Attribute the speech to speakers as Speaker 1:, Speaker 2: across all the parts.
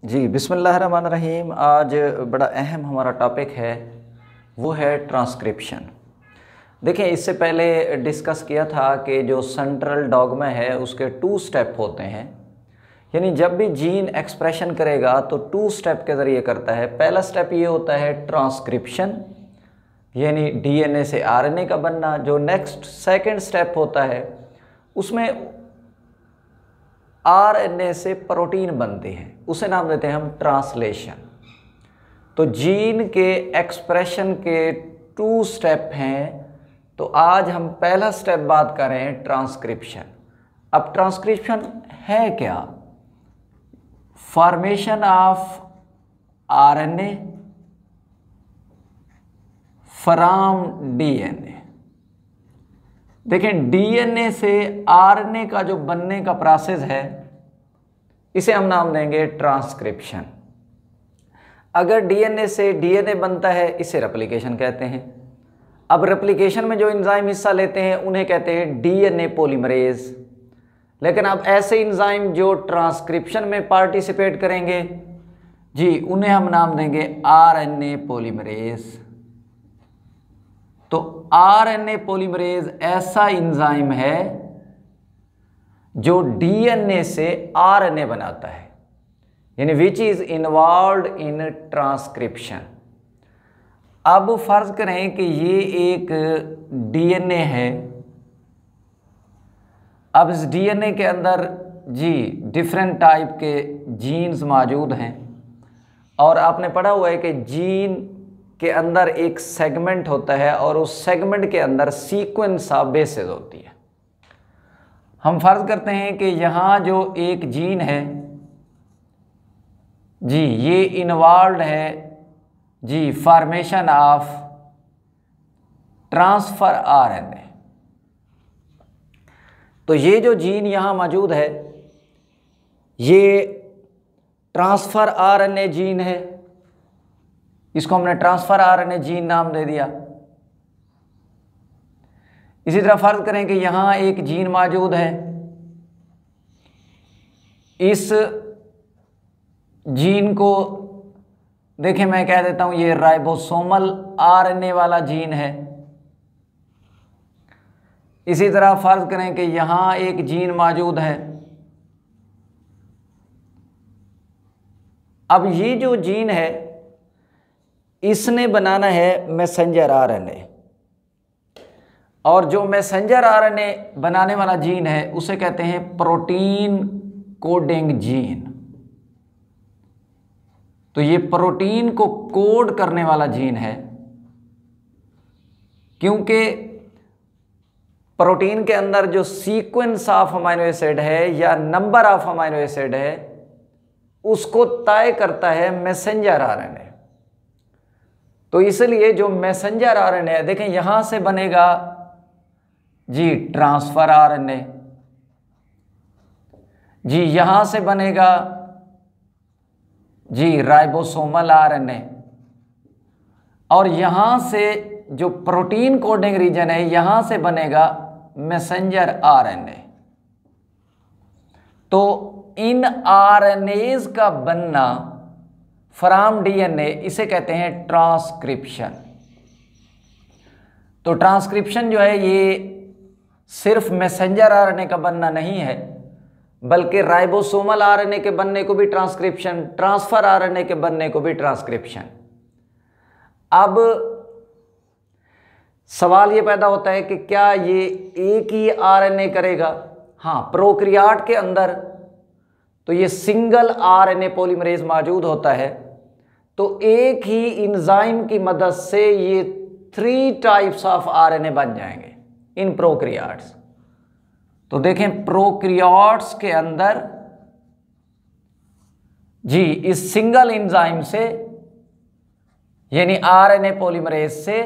Speaker 1: जी बिस्मिल्लाहिर्रहमानिर्रहीम। आज बड़ा अहम हमारा टॉपिक है, वो है ट्रांसक्रिप्शन। देखिए, इससे पहले डिस्कस किया था कि जो सेंट्रल डॉग्मा है उसके 2 स्टेप होते हैं। यानी जब भी जीन एक्सप्रेशन करेगा तो 2 स्टेप के ज़रिए करता है। पहला स्टेप ये होता है ट्रांसक्रिप्शन, यानी डीएनए से आरएनए का बनना। जो नेक्स्ट सेकंड स्टेप होता है उसमें आरएनए से प्रोटीन बनते हैं, उसे नाम देते हैं हम ट्रांसलेशन। तो जीन के एक्सप्रेशन के 2 स्टेप हैं। तो आज हम पहला स्टेप बात कर रहे हैं ट्रांसक्रिप्शन। अब ट्रांसक्रिप्शन है क्या? Formation of RNA from DNA. देखें, डीएनए से आरएनए का जो बनने का प्रोसेस है, इसे हम नाम देंगे ट्रांसक्रिप्शन। अगर डीएनए से डीएनए बनता है, इसे रेप्लिकेशन कहते हैं। अब रेप्लिकेशन में जो एंजाइम हिस्सा लेते हैं उन्हें कहते हैं डीएनए पॉलीमरेज। लेकिन अब ऐसे एंजाइम जो ट्रांसक्रिप्शन में पार्टिसिपेट करेंगे, जी, उन्हें हम नाम देंगे आरएनए पॉलीमरेज। तो आरएनए पॉलीमरेज ऐसा एंजाइम है जो डीएनए से आरएनए बनाता है, यानी which is involved in transcription. अब फर्ज करें कि ये एक डीएनए है। अब इस डीएनए के अंदर जी डिफरेंट टाइप के जीन्स मौजूद हैं, और आपने पढ़ा हुआ है कि जीन के अंदर एक सेगमेंट होता है और उस सेगमेंट के अंदर सीक्वेंस ऑफ बेसेस होती है। हम फर्ज करते हैं कि यहाँ जो एक जीन है, जी, ये इन्वॉल्व है जी फॉर्मेशन ऑफ ट्रांसफर आरएनए। तो ये जो जीन यहाँ मौजूद है, ये ट्रांसफर आरएनए जीन है। इसको हमने ट्रांसफर आरएनए जीन नाम दे दिया। इसी तरह फर्ज करें कि यहां एक जीन मौजूद है। इस जीन को देखें, मैं कह देता हूं ये राइबोसोमल आरएनए वाला जीन है। इसी तरह फर्ज करें कि यहां एक जीन मौजूद है। अब ये जो जीन है, इसने बनाना है मैसेंजर आरएनए, और जो मैसेंजर आरएनए बनाने वाला जीन है उसे कहते हैं प्रोटीन कोडिंग जीन। तो ये प्रोटीन को कोड करने वाला जीन है, क्योंकि प्रोटीन के अंदर जो सीक्वेंस ऑफ अमीनो एसिड है या नंबर ऑफ अमीनो एसिड है, उसको तय करता है मैसेंजर आरएनए। तो इसलिए जो मैसेंजर आरएनए है, देखें यहां से बनेगा जी ट्रांसफर आरएनए, जी यहां से बनेगा जी राइबोसोमल आरएनए, और यहां से जो प्रोटीन कोडिंग रीजन है, यहां से बनेगा मैसेंजर आरएनए। तो इन आरएनएज का बनना फ्रॉम डीएनए, इसे कहते हैं ट्रांसक्रिप्शन। तो ट्रांसक्रिप्शन जो है ये सिर्फ मैसेंजर आरएनए का बनना नहीं है, बल्कि राइबोसोमल आरएनए के बनने को भी ट्रांसक्रिप्शन, ट्रांसफर आरएनए के बनने को भी ट्रांसक्रिप्शन। अब सवाल ये पैदा होता है कि क्या ये एक ही आरएनए करेगा? हाँ, प्रोकैरियोट के अंदर तो ये सिंगल आरएनए पॉलीमरेज मौजूद होता है। तो एक ही एंजाइम की मदद से ये 3 टाइप्स ऑफ आरएनए बन जाएंगे इन प्रोकैरियोट्स। तो देखें, प्रोकैरियोट्स के अंदर जी इस सिंगल एंजाइम से, यानी आरएनए पॉलीमरेज से,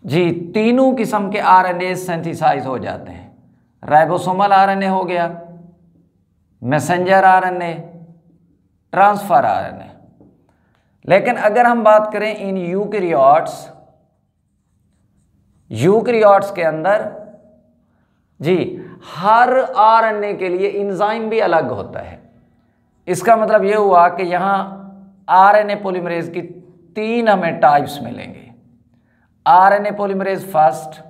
Speaker 1: जी तीनों किस्म के आरएनए सिंथेसाइज हो जाते हैं। राइबोसोमल आरएनए हो गया, मैसेंजर आरएनए, ट्रांसफर आरएनए। लेकिन अगर हम बात करें इन यूकैरियोट्स के अंदर, जी हर आरएनए के लिए एंजाइम भी अलग होता है। इसका मतलब ये हुआ कि यहाँ आरएनए पॉलीमरेज की 3 हमें टाइप्स मिलेंगे। RNA polymerase first,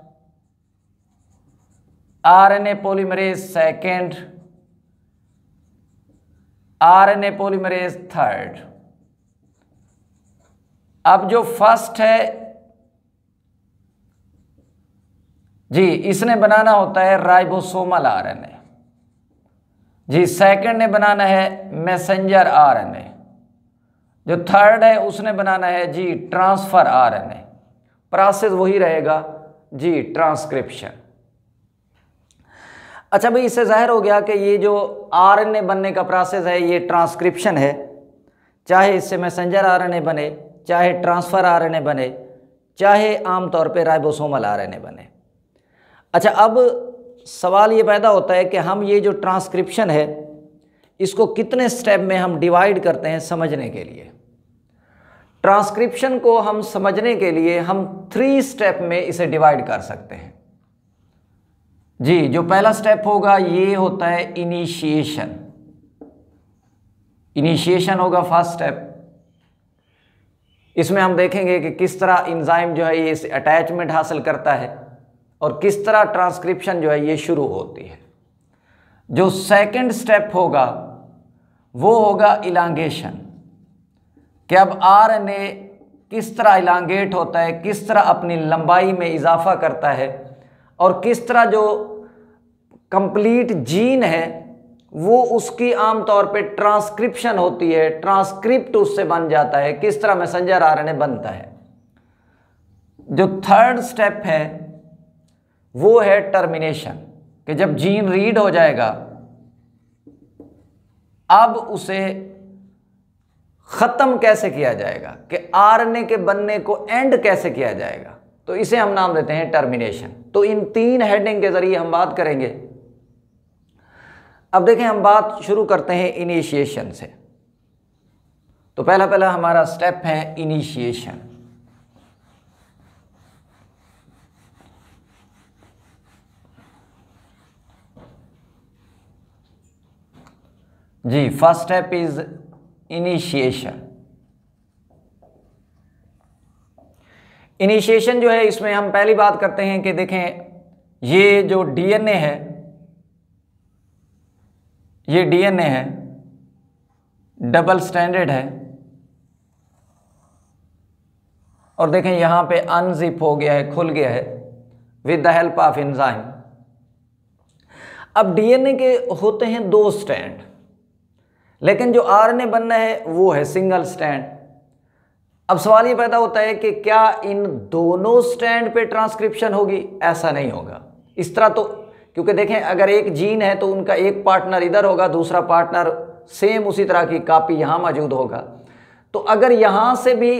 Speaker 1: RNA polymerase second, RNA polymerase third. अब जो फर्स्ट है जी, इसने बनाना होता है राइबोसोमल आरएनए जी। सेकंड ने बनाना है मैसेंजर आरएनए। जो थर्ड है उसने बनाना है जी ट्रांसफर आरएनए। प्रोसेस वही रहेगा जी, ट्रांसक्रिप्शन। अच्छा भाई, इससे जाहिर हो गया कि ये जो आरएनए बनने का प्रोसेस है ये ट्रांसक्रिप्शन है। चाहे इससे मैसेंजर आरएनए बने, चाहे ट्रांसफर आरएनए बने, चाहे आमतौर पे राइबोसोमल आरएनए बने। अच्छा, अब सवाल ये पैदा होता है कि हम ये जो ट्रांसक्रिप्शन है इसको कितने स्टेप में हम डिवाइड करते हैं समझने के लिए। ट्रांसक्रिप्शन को हम समझने के लिए हम 3 स्टेप में इसे डिवाइड कर सकते हैं जी। जो पहला स्टेप होगा ये होता है इनिशिएशन। इनिशिएशन होगा फर्स्ट स्टेप। इसमें हम देखेंगे कि किस तरह एंजाइम जो है ये अटैचमेंट हासिल करता है और किस तरह ट्रांसक्रिप्शन जो है ये शुरू होती है। जो सेकंड स्टेप होगा वो होगा इलांगेशन, कि अब आरएनए किस तरह इलांगेट होता है, किस तरह अपनी लंबाई में इजाफा करता है और किस तरह जो कंप्लीट जीन है वो उसकी आमतौर पे ट्रांसक्रिप्शन होती है, ट्रांसक्रिप्ट उससे बन जाता है, किस तरह मैसेंजर आरएनए बनता है। जो थर्ड स्टेप है वो है टर्मिनेशन, कि जब जीन रीड हो जाएगा अब उसे खत्म कैसे किया जाएगा, कि आरएनए के बनने को एंड कैसे किया जाएगा, तो इसे हम नाम देते हैं टर्मिनेशन। तो इन 3 हेडिंग के जरिए हम बात करेंगे। अब देखें, हम बात शुरू करते हैं इनिशिएशन से। तो पहला हमारा स्टेप है इनिशिएशन। जी, first step is initiation. Initiation जो है इसमें हम पहली बात करते हैं कि देखें ये जो डीएनए है, ये डीएनए है, डबल स्ट्रैंडेड है और देखें यहां पे अनजिप हो गया है, खुल गया है with the help of enzyme. अब डीएनए के होते हैं 2 स्ट्रैंड, लेकिन जो आरएनए बनना है वो है सिंगल स्ट्रैंड। अब सवाल ये पैदा होता है कि क्या इन दोनों स्ट्रैंड पे ट्रांसक्रिप्शन होगी? ऐसा नहीं होगा इस तरह। तो क्योंकि देखें अगर एक जीन है तो उनका एक पार्टनर इधर होगा, दूसरा पार्टनर सेम उसी तरह की कॉपी यहां मौजूद होगा। तो अगर यहां से भी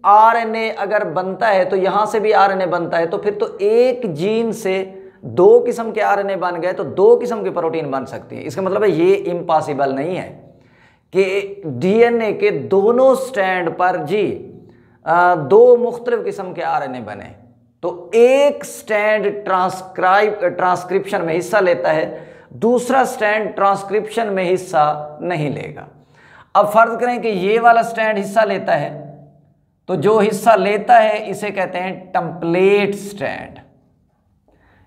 Speaker 1: आरएनए अगर बनता है तो यहां से भी आरएनए बनता है, तो फिर तो एक जीन से 2 किस्म के आरएनए बन गए तो 2 किस्म की प्रोटीन बन सकती है। इसका मतलब है ये इम्पॉसिबल नहीं है कि डीएनए के दोनों स्ट्रैंड पर जी 2 मुख्तलिफ किस्म के आरएनए बने। तो एक स्ट्रैंड ट्रांसक्रिप्शन में हिस्सा लेता है, दूसरा स्ट्रैंड ट्रांसक्रिप्शन में हिस्सा नहीं लेगा। अब फर्ज करें कि ये वाला स्ट्रैंड हिस्सा लेता है, तो जो हिस्सा लेता है इसे कहते हैं टेम्पलेट स्ट्रैंड,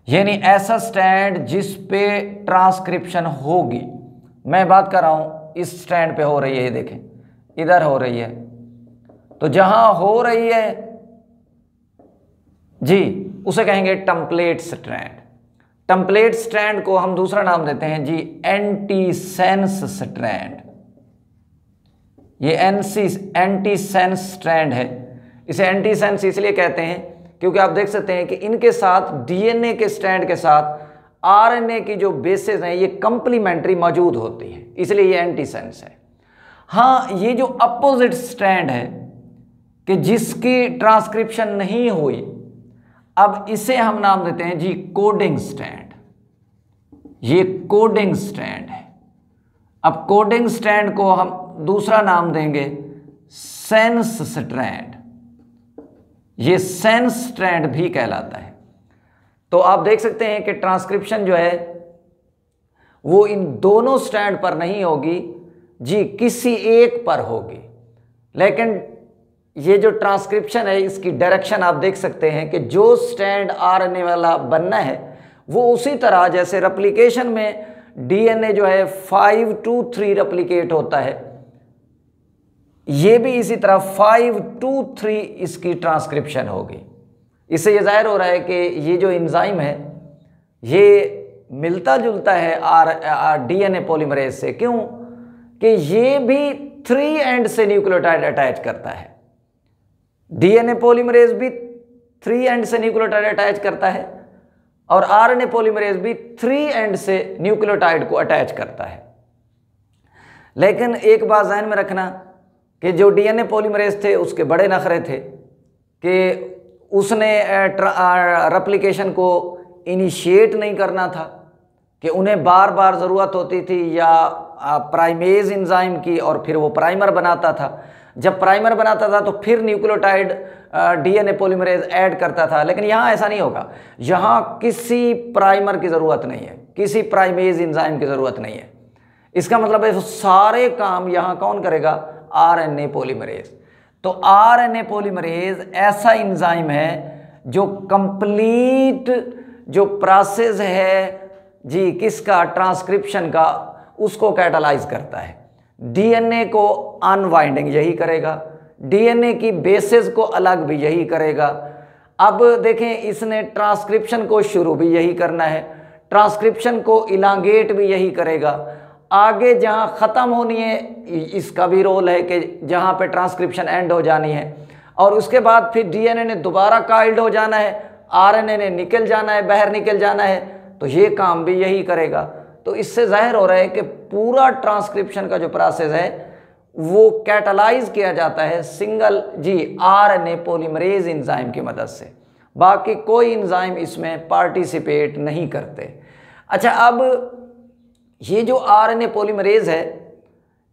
Speaker 1: यानी ऐसा स्ट्रैंड जिस पे ट्रांसक्रिप्शन होगी। मैं बात कर रहा हूं इस स्ट्रैंड पे हो रही है, ये देखें इधर हो रही है, तो जहां हो रही है जी उसे कहेंगे टेम्पलेट स्ट्रैंड। टेम्पलेट स्ट्रैंड को हम दूसरा नाम देते हैं जी एंटीसेंस स्ट्रैंड। ये एंटीसेंस स्ट्रैंड है। इसे एंटीसेंस इसलिए कहते हैं क्योंकि आप देख सकते हैं कि इनके साथ डीएनए के स्ट्रैंड के साथ आरएनए की जो बेसेस हैं ये कंप्लीमेंट्री मौजूद होती है, इसलिए ये एंटीसेंस है। हाँ, ये जो अपोजिट स्ट्रैंड है कि जिसकी ट्रांसक्रिप्शन नहीं हुई, अब इसे हम नाम देते हैं जी कोडिंग स्ट्रैंड। ये कोडिंग स्ट्रैंड है। अब कोडिंग स्ट्रैंड को हम दूसरा नाम देंगे सेंस स्ट्रैंड। ये सेंस स्ट्रैंड भी कहलाता है। तो आप देख सकते हैं कि ट्रांसक्रिप्शन जो है वो इन दोनों स्ट्रैंड पर नहीं होगी, जी किसी एक पर होगी। लेकिन ये जो ट्रांसक्रिप्शन है इसकी डायरेक्शन आप देख सकते हैं कि जो स्टैंड आरएनए वाला बनना है वो उसी तरह जैसे रेप्लिकेशन में डीएनए जो है 5 to 3 रेप्लिकेट होता है, ये भी इसी तरह 5 to 3 इसकी ट्रांसक्रिप्शन होगी। इससे ये जाहिर हो रहा है कि ये जो एंजाइम है ये मिलता जुलता है डीएनए पॉलीमरेज से। क्यों? कि ये भी 3 एंड से न्यूक्लियोटाइड अटैच करता है। डीएनए पॉलीमरेज भी 3 एंड से न्यूक्लियोटाइड अटैच करता है और आरएनए पॉलीमरेज भी 3 एंड से न्यूक्लियोटाइड को अटैच करता है। लेकिन एक बात ध्यान में रखना कि जो डीएनए पॉलीमरेज थे उसके बड़े नखरे थे कि उसने रेप्लिकेशन को इनिशिएट नहीं करना था, कि उन्हें बार बार ज़रूरत होती थी या प्राइमेज एंजाइम की और फिर वो प्राइमर बनाता था। जब प्राइमर बनाता था तो फिर न्यूक्लियोटाइड डीएनए पॉलीमरेज ऐड करता था। लेकिन यहाँ ऐसा नहीं होगा, यहाँ किसी प्राइमर की ज़रूरत नहीं है, किसी प्राइमेज एंजाइम की ज़रूरत नहीं है। इसका मतलब है सारे काम यहाँ कौन करेगा? RNA polymerase. तो आरएनए पॉलीमरेज ऐसा एंजाइम है जो कंप्लीट जो प्रोसेस है जी किसका? ट्रांसक्रिप्शन का, उसको कैटालाइज करता है। डीएनए को अनवाइंडिंग यही करेगा, डीएनए की बेसिस को अलग भी यही करेगा। अब देखें इसने ट्रांसक्रिप्शन को शुरू भी यही करना है, ट्रांसक्रिप्शन को इलांगेट भी यही करेगा। आगे जहां ख़त्म होनी है इसका भी रोल है कि जहां पे ट्रांसक्रिप्शन एंड हो जानी है, और उसके बाद फिर डीएनए ने दोबारा काइल्ड हो जाना है, आरएनए ने निकल जाना है, बाहर निकल जाना है, तो ये काम भी यही करेगा। तो इससे जाहिर हो रहा है कि पूरा ट्रांसक्रिप्शन का जो प्रोसेस है वो कैटालाइज किया जाता है सिंगल जी आरएनए पॉलीमरेज एंजाइम की मदद से। बाकी कोई एंजाइम इसमें पार्टिसिपेट नहीं करते। अच्छा, अब ये जो आरएनए पॉलीमरेज है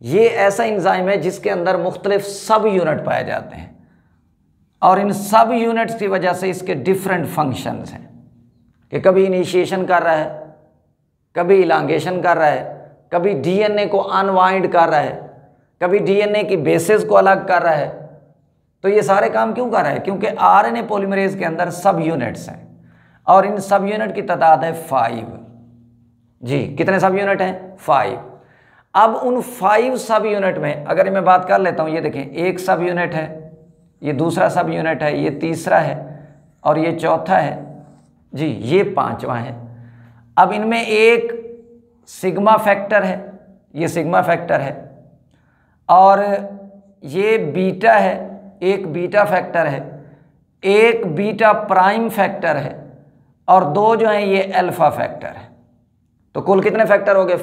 Speaker 1: ये ऐसा एंजाइम है जिसके अंदर मुख्तलिफ सब यूनिट पाए जाते हैं, और इन सब यूनिट्स की वजह से इसके डिफरेंट फंक्शंस हैं कि कभी इनिशिएशन कर रहा है, कभी इलांगेशन कर रहा है, कभी डीएनए को अनवाइंड कर रहा है, कभी डीएनए की बेसिस को अलग कर रहा है। तो ये सारे काम क्यों कर रहा है? क्योंकि आरएनए पॉलीमरेज के अंदर सब यूनिट्स हैं और इन सब यूनिट की तादाद है 5 जी। कितने सब यूनिट हैं? 5। अब उन 5 सब यूनिट में अगर मैं बात कर लेता हूँ, ये देखें एक सब यूनिट है, ये दूसरा सब यूनिट है, ये तीसरा है और ये चौथा है जी, ये 5वां है। अब इनमें एक सिग्मा फैक्टर है, ये सिग्मा फैक्टर है, और ये बीटा है, एक बीटा फैक्टर है, एक बीटा प्राइम फैक्टर है, और 2 जो हैं ये अल्फा फैक्टर है। तो कुल कितने फैक्टर हो गए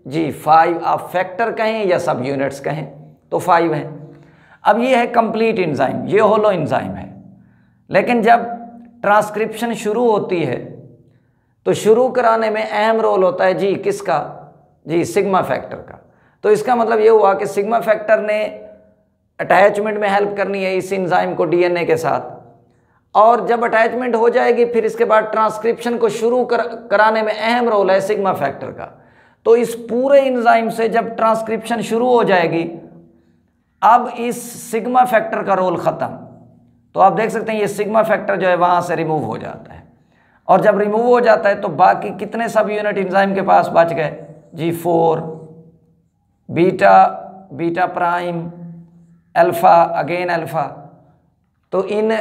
Speaker 1: जी? 5। आप फैक्टर कहें या सब यूनिट्स कहें तो 5 हैं। अब ये है कंप्लीट एंजाइम, ये होलो एंजाइम है। लेकिन जब ट्रांसक्रिप्शन शुरू होती है तो शुरू कराने में अहम रोल होता है जी किसका? जी सिग्मा फैक्टर का। तो इसका मतलब ये हुआ कि सिग्मा फैक्टर ने अटैचमेंट में हेल्प करनी है इस एंजाइम को डीएनए के साथ, और जब अटैचमेंट हो जाएगी फिर इसके बाद ट्रांसक्रिप्शन को शुरू कराने में अहम रोल है सिग्मा फैक्टर का। तो इस पूरे एंजाइम से जब ट्रांसक्रिप्शन शुरू हो जाएगी, अब इस सिग्मा फैक्टर का रोल ख़त्म। तो आप देख सकते हैं ये सिग्मा फैक्टर जो है वहाँ से रिमूव हो जाता है, और जब रिमूव हो जाता है तो बाकी कितने सब यूनिट एंजाइम के पास बच गए जी? 4, beta, beta prime, alpha, again alpha. तो इन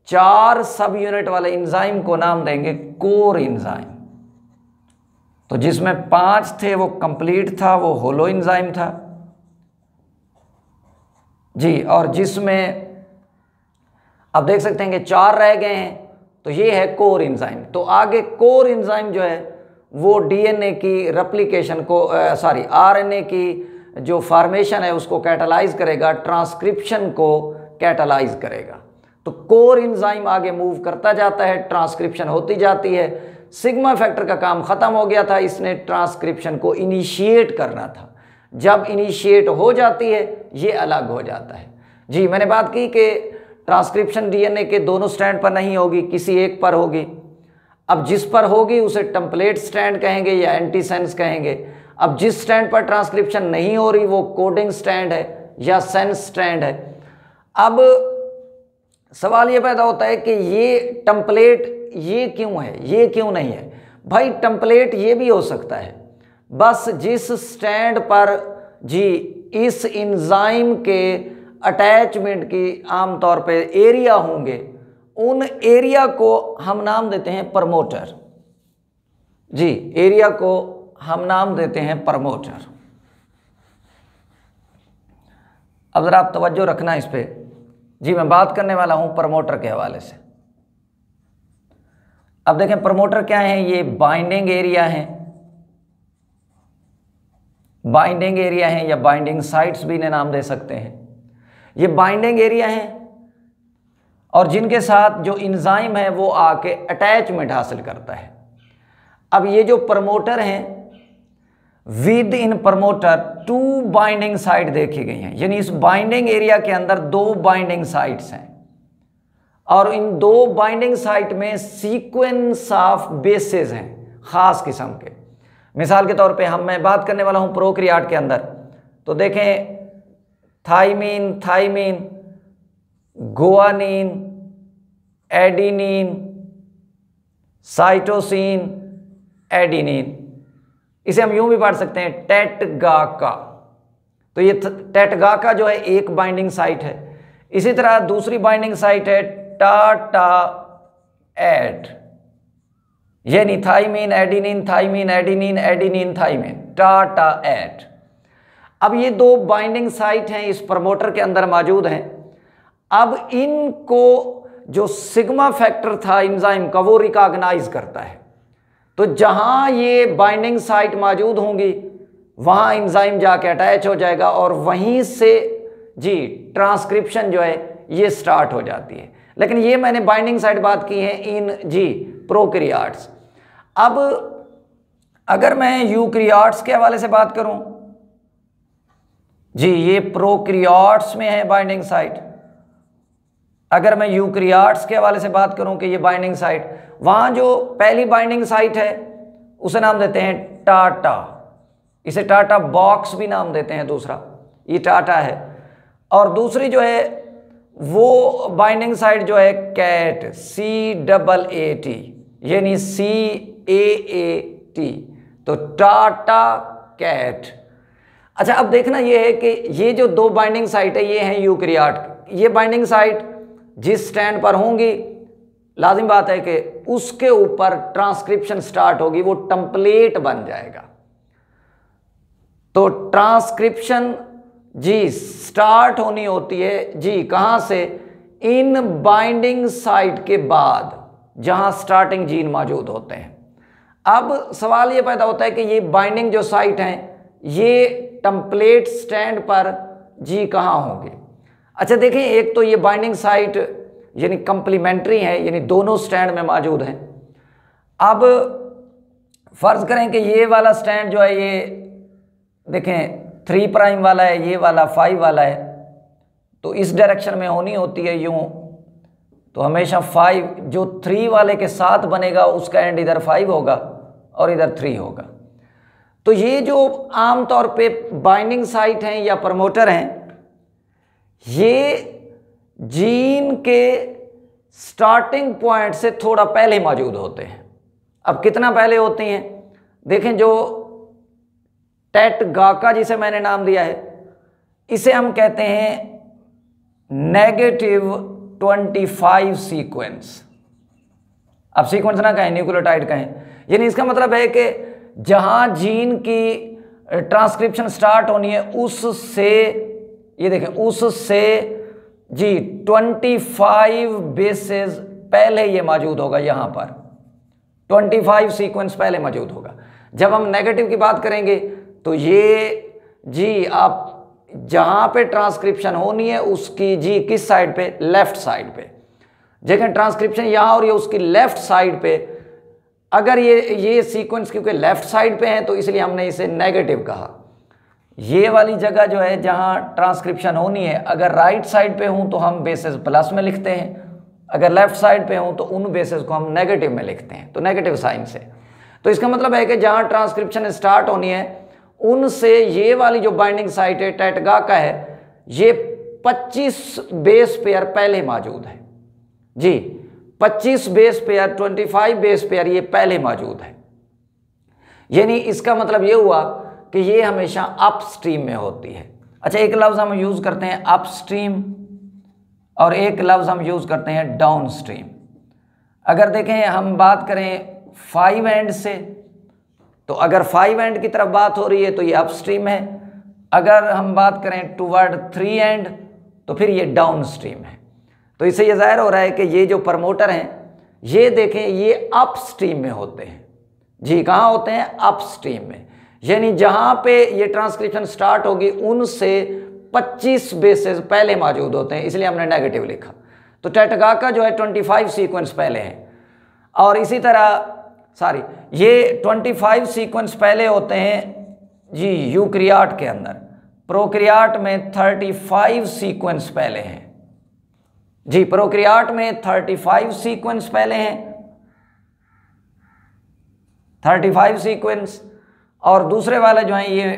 Speaker 1: 4 सब यूनिट वाले एंजाइम को नाम देंगे कोर एंजाइम। तो जिसमें 5 थे वो कंप्लीट था, वो होलो एंजाइम था जी, और जिसमें आप देख सकते हैं कि 4 रह गए हैं, तो ये है कोर एंजाइम। तो आगे कोर एंजाइम जो है वो डीएनए की रेप्लिकेशन को आरएनए की जो फॉर्मेशन है उसको कैटालाइज करेगा, ट्रांसक्रिप्शन को कैटालाइज करेगा। तो कोर एंजाइम आगे मूव करता जाता है, ट्रांसक्रिप्शन होती जाती है। सिग्मा फैक्टर का काम ख़त्म हो गया था, इसने ट्रांसक्रिप्शन को इनिशिएट करना था। जब इनिशिएट हो जाती है ये अलग हो जाता है जी। मैंने बात की कि ट्रांसक्रिप्शन डीएनए के दोनों स्ट्रैंड पर नहीं होगी, किसी एक पर होगी। अब जिस पर होगी उसे टेम्पलेट स्ट्रैंड कहेंगे या एंटीसेंस कहेंगे। अब जिस स्टैंड पर ट्रांसक्रिप्शन नहीं हो रही वो कोडिंग स्टैंड है या सेंस स्टैंड है। अब सवाल ये पैदा होता है कि ये टेम्पलेट ये क्यों है, ये क्यों नहीं है। भाई टेम्पलेट ये भी हो सकता है, बस जिस स्टैंड पर जी इस एंजाइम के अटैचमेंट की आमतौर पे एरिया होंगे, उन एरिया को हम नाम देते हैं प्रमोटर। जी एरिया को हम नाम देते हैं प्रमोटर। अब जरा आप तवज्जो रखना इस पे। जी मैं बात करने वाला हूं प्रमोटर के हवाले से। अब देखें प्रमोटर क्या है, ये बाइंडिंग एरिया है, बाइंडिंग एरिया है या बाइंडिंग साइट्स भी इन्हें नाम दे सकते हैं। ये बाइंडिंग एरिया है और जिनके साथ जो एंजाइम है वो आके अटैचमेंट हासिल करता है। अब ये जो प्रमोटर हैं, with in promoter 2 binding site देखी गई हैं, यानी इस बाइंडिंग एरिया के अंदर 2 बाइंडिंग साइट्स हैं और इन 2 बाइंडिंग साइट में सीक्वेंस ऑफ बेसेस हैं खास किस्म के। मिसाल के तौर पे मैं बात करने वाला हूं प्रोकैरियोट के अंदर, तो देखें thymine, thymine, guanine, adenine, cytosine, adenine, इसे हम यूं भी पढ़ सकते हैं टेटगाका। तो ये टेटगाका जो है एक बाइंडिंग साइट है। इसी तरह दूसरी बाइंडिंग साइट है टाटा एड, यानी thymine adenine, thymine adenine, adenine thymine, TATA एड। अब ये 2 बाइंडिंग साइट हैं इस प्रमोटर के अंदर मौजूद हैं। अब इनको जो सिग्मा फैक्टर था एंजाइम का वो रिकॉग्नाइज करता है। तो जहां ये बाइंडिंग साइट मौजूद होंगी वहां एंजाइम जाके अटैच हो जाएगा और वहीं से जी ट्रांसक्रिप्शन जो है ये स्टार्ट हो जाती है। लेकिन ये मैंने बाइंडिंग साइट बात की है इन जी प्रोकैरियोट्स। अब अगर मैं यूकैरियोट्स के हवाले से बात करूं, जी ये प्रोकैरियोट्स में है बाइंडिंग साइट। अगर मैं यूकैरियोट्स के हवाले से बात करूं कि ये बाइंडिंग साइट, वहां जो पहली बाइंडिंग साइट है उसे नाम देते हैं टाटा, इसे टाटा बॉक्स भी नाम देते हैं, दूसरा ये टाटा है। और दूसरी जो है वो बाइंडिंग साइट जो है कैट, CAAT, यानी CAAT, तो टाटा कैट। अच्छा अब देखना ये है कि ये जो 2 बाइंडिंग साइट है ये हैं यूकैरियोट। ये बाइंडिंग साइट जिस स्टैंड पर होंगी लाजिम बात है कि उसके ऊपर ट्रांसक्रिप्शन स्टार्ट होगी, वो टेम्पलेट बन जाएगा। तो ट्रांसक्रिप्शन जी स्टार्ट होनी होती है जी कहां से, इन बाइंडिंग साइट के बाद जहां स्टार्टिंग जीन मौजूद होते हैं। अब सवाल ये पैदा होता है कि ये बाइंडिंग जो साइट हैं ये टेम्पलेट स्टैंड पर जी कहां होंगे। अच्छा देखें, एक तो ये बाइंडिंग साइट यानी कंप्लीमेंट्री है, यानी दोनों स्टैंड में मौजूद हैं। अब फर्ज करें कि ये वाला स्टैंड जो है ये देखें 3 प्राइम वाला है, ये वाला 5 वाला है, तो इस डायरेक्शन में होनी होती है यूं, तो हमेशा 5 जो 3 वाले के साथ बनेगा उसका एंड इधर 5 होगा और इधर 3 होगा। तो ये जो आमतौर पे बाइंडिंग साइट हैं या प्रमोटर हैं, ये जीन के स्टार्टिंग पॉइंट से थोड़ा पहले मौजूद होते हैं। अब कितना पहले होते हैं, देखें जो टेटगाका जिसे मैंने नाम दिया है, इसे हम कहते हैं नेगेटिव 25 सीक्वेंस। अब सीक्वेंस ना कहें, न्यूक्लियोटाइड कहें, यानी इसका मतलब है कि जहां जीन की ट्रांसक्रिप्शन स्टार्ट होनी है उससे, ये देखें, उससे जी 25 बेसेस पहले ये मौजूद होगा, यहां पर 25 सीक्वेंस पहले मौजूद होगा। जब हम नेगेटिव की बात करेंगे तो ये जी आप जहां पे ट्रांसक्रिप्शन होनी है उसकी जी किस साइड पे, लेफ्ट साइड पे। देखें ट्रांसक्रिप्शन यहां और ये उसकी लेफ्ट साइड पे। अगर ये सीक्वेंस क्योंकि लेफ्ट साइड पे है तो इसलिए हमने इसे नेगेटिव कहा। ये वाली जगह जो है जहां ट्रांसक्रिप्शन होनी है, अगर राइट साइड पे हूं तो हम बेसिस प्लस में लिखते हैं, अगर लेफ्ट साइड पे हूं तो उन बेसिस को हम नेगेटिव में लिखते हैं, तो नेगेटिव साइन से। तो इसका मतलब है कि जहां ट्रांसक्रिप्शन स्टार्ट होनी है उनसे ये वाली जो बाइंडिंग साइट है टेटगा का है, ये 25 बेस पेयर पहले मौजूद है जी, 25 बेस पेयर, 25 बेस पेयर ये पहले मौजूद है। यानी इसका मतलब ये हुआ कि ये हमेशा अपस्ट्रीम में होती है। अच्छा, एक लफ्ज़ हम यूज़ करते हैं अपस्ट्रीम और एक लफ्ज़ हम यूज़ करते हैं डाउनस्ट्रीम। अगर देखें हम बात करें 5 एंड से, तो अगर 5 एंड की तरफ बात हो रही है तो ये अपस्ट्रीम है। अगर हम बात करें टुवर्ड 3 एंड तो फिर ये डाउनस्ट्रीम है। तो इससे ये जाहिर हो रहा है कि ये जो प्रमोटर हैं ये देखें ये अपस्ट्रीम में होते हैं जी। कहाँ होते हैं? अपस्ट्रीम में। यानी जहाँ पे ये ट्रांसक्रिप्शन स्टार्ट होगी उनसे 25 बेसेस पहले मौजूद होते हैं, इसलिए हमने नेगेटिव लिखा। तो टेटगा का जो है 25 सीक्वेंस पहले हैं, और इसी तरह ये 25 सीक्वेंस पहले होते हैं जी यूक्रियाट के अंदर। प्रोक्रियाट में 35 सीक्वेंस पहले हैं जी, प्रोक्रियाट में 35 सीक्वेंस पहले हैं, 35 सीक्वेंस। और दूसरे वाले जो हैं ये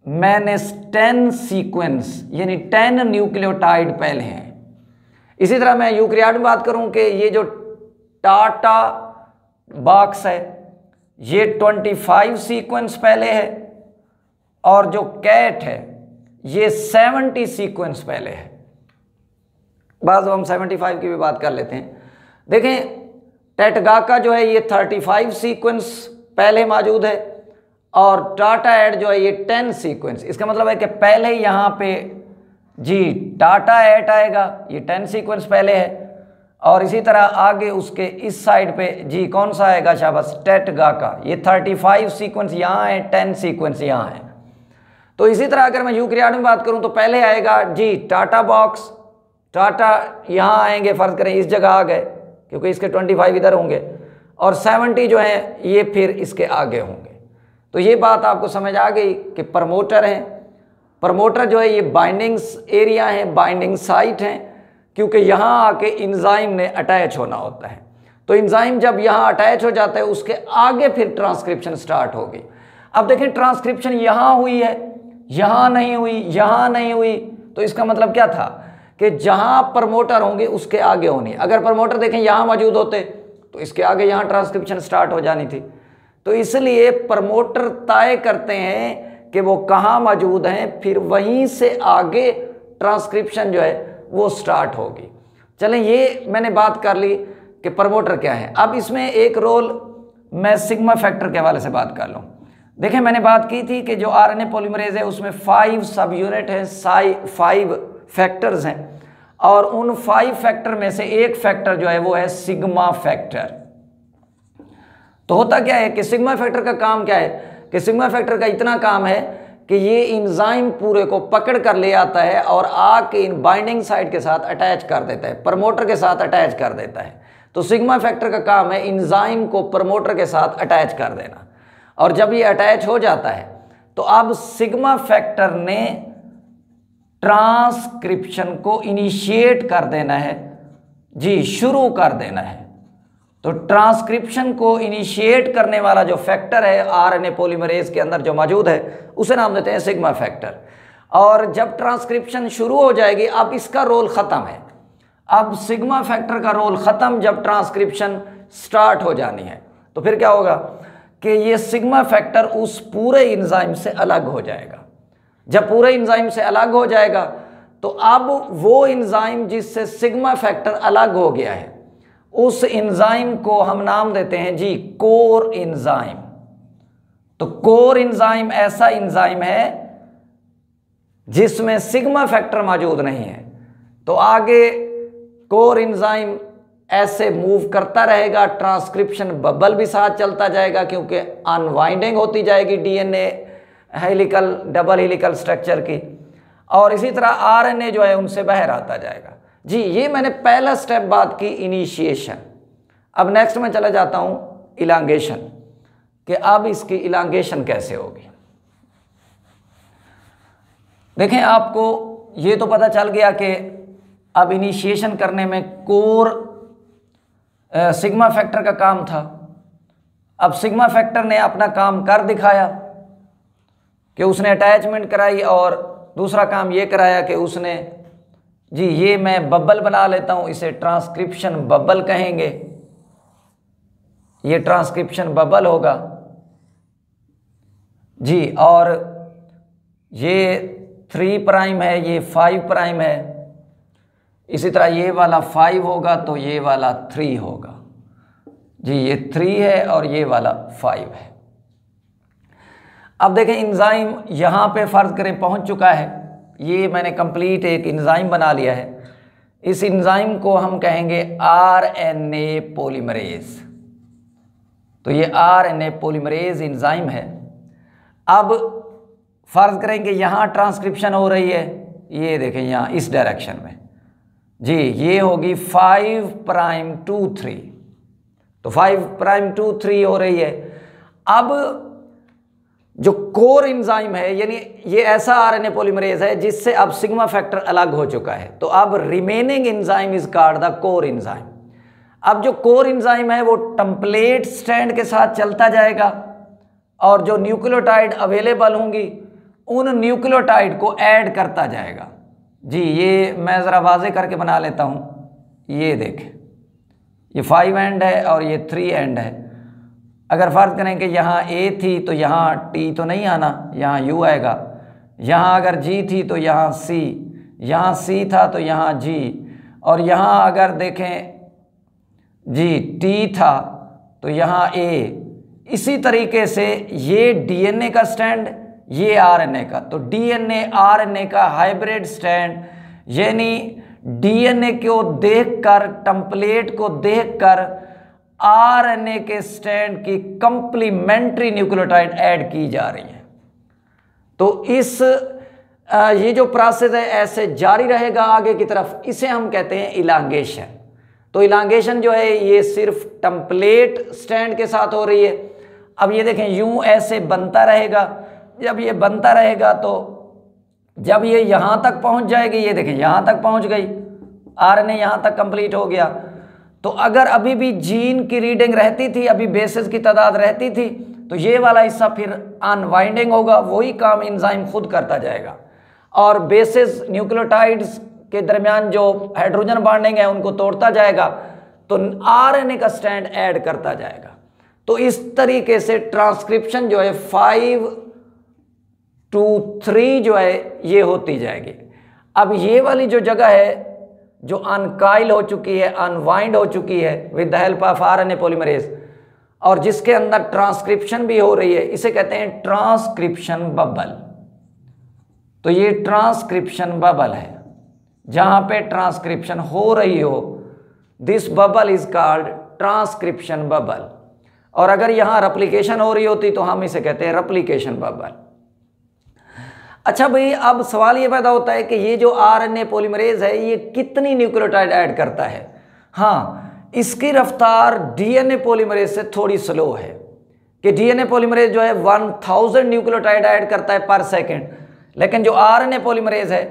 Speaker 1: मैनेस 10 सीक्वेंस यानी 10 न्यूक्लियोटाइड पहले हैं। इसी तरह मैं यूक्रियाट में बात करूं कि ये जो टाटा बॉक्स है ये 25 सीक्वेंस पहले है, और जो कैट है ये 70 सीक्वेंस पहले है। बाद हम 75 की भी बात कर लेते हैं। देखें टेटगा का जो है ये 35 सीक्वेंस पहले मौजूद है, और टाटा एड जो है ये 10 सीक्वेंस। इसका मतलब है कि पहले यहाँ पे जी टाटा एट आएगा, ये 10 सीक्वेंस पहले है, और इसी तरह आगे उसके इस साइड पे जी कौन सा आएगा? शाबाश, टेटगा का ये 35 सीक्वेंस यहाँ है, 10 सीक्वेंस यहाँ है। तो इसी तरह अगर मैं यूक्रियाट में बात करूँ तो पहले आएगा जी टाटा बॉक्स, टाटा यहाँ आएंगे, फर्ज करें इस जगह आ गए क्योंकि इसके 25 इधर होंगे, और 70 जो है ये फिर इसके आगे होंगे। तो ये बात आपको समझ आ गई कि प्रमोटर हैं। प्रमोटर जो है ये बाइंडिंग्स एरिया है, बाइंडिंग साइट हैं, क्योंकि यहाँ आके इंजाइम ने अटैच होना होता है। तो इंजाइम जब यहाँ अटैच हो जाता है उसके आगे फिर ट्रांसक्रिप्शन स्टार्ट होगी। अब देखें ट्रांसक्रिप्शन यहाँ हुई है, यहाँ नहीं हुई, यहाँ नहीं हुई, तो इसका मतलब क्या था कि जहाँ प्रमोटर होंगे उसके आगे होनी। अगर प्रमोटर देखें यहाँ मौजूद होते तो इसके आगे यहाँ ट्रांसक्रिप्शन स्टार्ट हो जानी थी। तो इसलिए प्रमोटर तय करते हैं कि वो कहाँ मौजूद हैं, फिर वहीं से आगे ट्रांसक्रिप्शन जो है वो स्टार्ट होगी। चलें, ये मैंने बात कर ली कि प्रमोटर क्या है। अब इसमें एक रोल मैं सिग्मा फैक्टर के हवाले से बात कर लूँ। देखें मैंने बात की थी कि जो आरएनए पॉलीमरेज है उसमें 5 सब यूनिट हैं, 5 फैक्टर्स हैं, और उन 5 फैक्टर में से एक फैक्टर जो है वो है सिग्मा फैक्टर। तो होता क्या है कि सिग्मा फैक्टर का काम क्या है कि सिग्मा फैक्टर का इतना काम है कि ये इंजाइम पूरे को पकड़ कर ले आता है और आके इन बाइंडिंग साइट के साथ अटैच कर देता है, प्रमोटर के साथ अटैच कर देता है। तो सिग्मा फैक्टर का काम है इंजाइम को प्रमोटर के साथ अटैच कर देना, और जब ये अटैच हो जाता है तो अब सिग्मा फैक्टर ने ट्रांसक्रिप्शन को इनिशिएट कर देना है जी, शुरू कर देना है। तो ट्रांसक्रिप्शन को इनिशिएट करने वाला जो फैक्टर है आरएनए पॉलीमरेज के अंदर जो मौजूद है उसे नाम देते हैं सिग्मा फैक्टर। और जब ट्रांसक्रिप्शन शुरू हो जाएगी अब इसका रोल ख़त्म है। अब सिग्मा फैक्टर का रोल ख़त्म जब ट्रांसक्रिप्शन स्टार्ट हो जानी है, तो फिर क्या होगा कि ये सिग्मा फैक्टर उस पूरे इंजाइम से अलग हो जाएगा। जब पूरे इंजाइम से अलग हो जाएगा तो अब वो इंजाइम जिससे सिग्मा फैक्टर अलग हो गया है उस इंजाइम को हम नाम देते हैं जी कोर इंजाइम। तो कोर इंजाइम ऐसा इंजाइम है जिसमें सिग्मा फैक्टर मौजूद नहीं है। तो आगे कोर इंजाइम ऐसे मूव करता रहेगा, ट्रांसक्रिप्शन बबल भी साथ चलता जाएगा क्योंकि अनवाइंडिंग होती जाएगी DNA helical double helical structure की, और इसी तरह आरएनए जो है उनसे बाहर आता जाएगा जी। ये मैंने पहला स्टेप बात की इनिशिएशन। अब नेक्स्ट में चला जाता हूं इलांगेशन, कि अब इसकी इलांगेशन कैसे होगी। देखें आपको ये तो पता चल गया कि अब इनिशिएशन करने में कोर सिग्मा फैक्टर का काम था। अब सिग्मा फैक्टर ने अपना काम कर दिखाया। कि उसने अटैचमेंट कराई, और दूसरा काम ये कराया कि उसने जी ये मैं बबल बना लेता हूँ, इसे ट्रांसक्रिप्शन बबल कहेंगे, ये ट्रांसक्रिप्शन बबल होगा जी। और ये 3 प्राइम है, ये 5 प्राइम है, इसी तरह ये वाला 5 होगा तो ये वाला 3 होगा जी, ये 3 है और ये वाला 5 है। अब देखें एंजाइम यहाँ पे फर्ज करें पहुँच चुका है, ये मैंने कंप्लीट एक एंजाइम बना लिया है। इस एंजाइम को हम कहेंगे आरएनए पॉलीमरेज। तो ये आरएनए पॉलीमरेज एंजाइम है। अब फर्ज करें कि यहाँ ट्रांसक्रिप्शन हो रही है, ये देखें यहाँ इस डायरेक्शन में जी, ये होगी 5 प्राइम 2 3, तो 5 प्राइम 2 3 हो रही है। अब जो कोर एंजाइम है, यानी ये ऐसा आरएनए पॉलीमरेज है जिससे अब सिग्मा फैक्टर अलग हो चुका है, तो अब remaining enzyme is called the core enzyme. अब जो कोर एंजाइम है वो टेम्पलेट स्ट्रैंड के साथ चलता जाएगा, और जो न्यूक्लियोटाइड अवेलेबल होंगी उन न्यूक्लियोटाइड को ऐड करता जाएगा जी। ये मैं ज़रा वाजे करके बना लेता हूँ, ये देखें ये 5 एंड है और ये 3 एंड है। अगर फर्ज करें कि यहाँ A थी तो यहाँ T तो नहीं आना, यहाँ U आएगा। यहाँ अगर G थी तो यहाँ C, यहाँ C था तो यहाँ G, और यहाँ अगर देखें जी T था तो यहाँ A। इसी तरीके से ये DNA का स्टैंड, ये RNA का, तो DNA RNA का हाइब्रिड स्टैंड, यानी DNA को देखकर, टेम्पलेट को देखकर RNA के स्टैंड की कंप्लीमेंट्री न्यूक्लियोटाइड ऐड की जा रही है। तो इस ये जो प्रोसेस है ऐसे जारी रहेगा आगे की तरफ, इसे हम कहते हैं इलांगेशन। तो इलांगेशन जो है ये सिर्फ टेम्पलेट स्टैंड के साथ हो रही है। अब ये देखें यूं ऐसे बनता रहेगा, जब ये बनता रहेगा तो जब ये यहाँ तक पहुँच जाएगी, ये देखें यहाँ तक पहुँच गई, RNA यहाँ तक कंप्लीट हो गया। तो अगर अभी भी जीन की रीडिंग रहती थी, अभी बेसेस की तादाद रहती थी, तो ये वाला हिस्सा फिर अनवाइंडिंग होगा, वही काम एंजाइम खुद करता जाएगा, और बेसेस न्यूक्लियोटाइड्स के दरमियान जो हाइड्रोजन बॉन्डिंग है उनको तोड़ता जाएगा, तो RNA का स्टैंड ऐड करता जाएगा। तो इस तरीके से ट्रांसक्रिप्शन जो है 5 to 3 जो है ये होती जाएगी। अब ये वाली जो जगह है जो अनकाइल हो चुकी है, अनवाइंड हो चुकी है with the help of RNA polymerase, और जिसके अंदर ट्रांसक्रिप्शन भी हो रही है, इसे कहते हैं ट्रांसक्रिप्शन बबल। तो ये ट्रांसक्रिप्शन बबल है, जहां पे ट्रांसक्रिप्शन हो रही हो, this bubble is called transcription bubble. और अगर यहां रेप्लिकेशन हो रही होती तो हम इसे कहते हैं रेप्लिकेशन बबल। अच्छा भाई, अब सवाल ये पैदा होता है कि ये जो आरएनए पॉलीमरेज है ये कितनी न्यूक्लियोटाइड ऐड करता है। हाँ, इसकी रफ्तार डीएनए पॉलीमरेज से थोड़ी स्लो है, कि डीएनए पॉलीमरेज जो है 1000 न्यूक्लियोटाइड ऐड करता है पर सेकंड, लेकिन जो आरएनए पॉलीमरेज है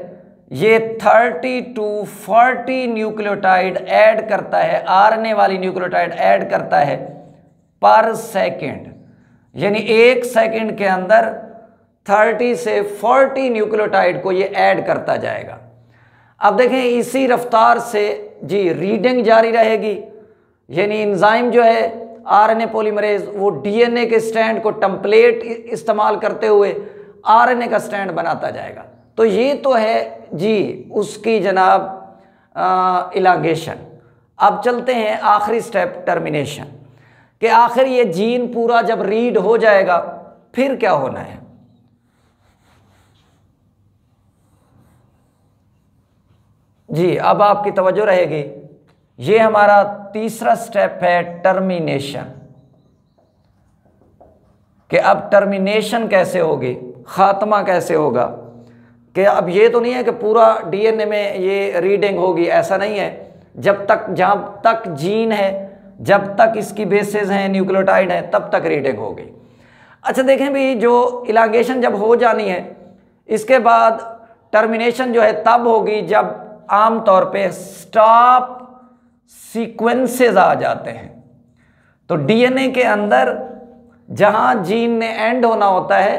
Speaker 1: ये 30 to 40 न्यूक्लियोटाइड ऐड करता है, आरएनए वाली न्यूक्लियोटाइड ऐड करता है पर सेकंड, यानी 1 सेकंड के अंदर 30 से 40 न्यूक्लियोटाइड को ये ऐड करता जाएगा। अब देखें इसी रफ्तार से जी रीडिंग जारी रहेगी, यानी एंजाइम जो है आरएनए पॉलीमरेज वो डीएनए के स्टैंड को टेम्पलेट इस्तेमाल करते हुए आरएनए का स्टैंड बनाता जाएगा। तो ये तो है जी उसकी जनाब इलांगेशन। अब चलते हैं आखिरी स्टेप टर्मिनेशन, कि आखिर ये जीन पूरा जब रीड हो जाएगा फिर क्या होना है। जी अब आपकी तवज्जो रहेगी, ये हमारा तीसरा स्टेप है टर्मिनेशन, कि अब टर्मिनेशन कैसे होगी, खात्मा कैसे होगा। कि अब ये तो नहीं है कि पूरा डीएनए में ये रीडिंग होगी, ऐसा नहीं है। जब तक जीन है, जब तक इसकी बेसेस हैं, न्यूक्लियोटाइड है, तब तक रीडिंग होगी। अच्छा देखें भी, जो इलांगेशन जब हो जानी है, इसके बाद टर्मिनेशन जो है तब होगी जब आमतौर पे स्टॉप सीक्वेंसेस आ जाते हैं। तो डीएनए के अंदर जहां जीन ने एंड होना होता है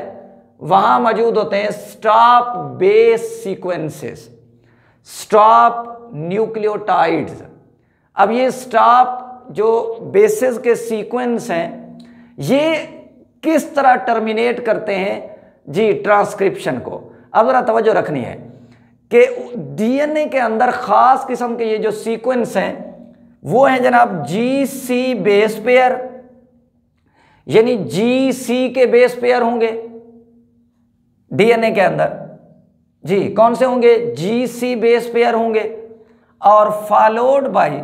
Speaker 1: वहां मौजूद होते हैं stop base sequences, stop nucleotides. अब ये स्टॉप जो बेसिस के सीक्वेंस हैं, ये किस तरह टर्मिनेट करते हैं जी ट्रांसक्रिप्शन को। अब जरा तवज्जो रखनी है कि डीएनए के अंदर खास किस्म के ये जो सीक्वेंस हैं वो हैं जनाब जीसी बेस पेयर, यानी जीसी के बेस पेयर होंगे डीएनए के अंदर जी। कौन से होंगे? जीसी बेस पेयर होंगे और फॉलोड बाय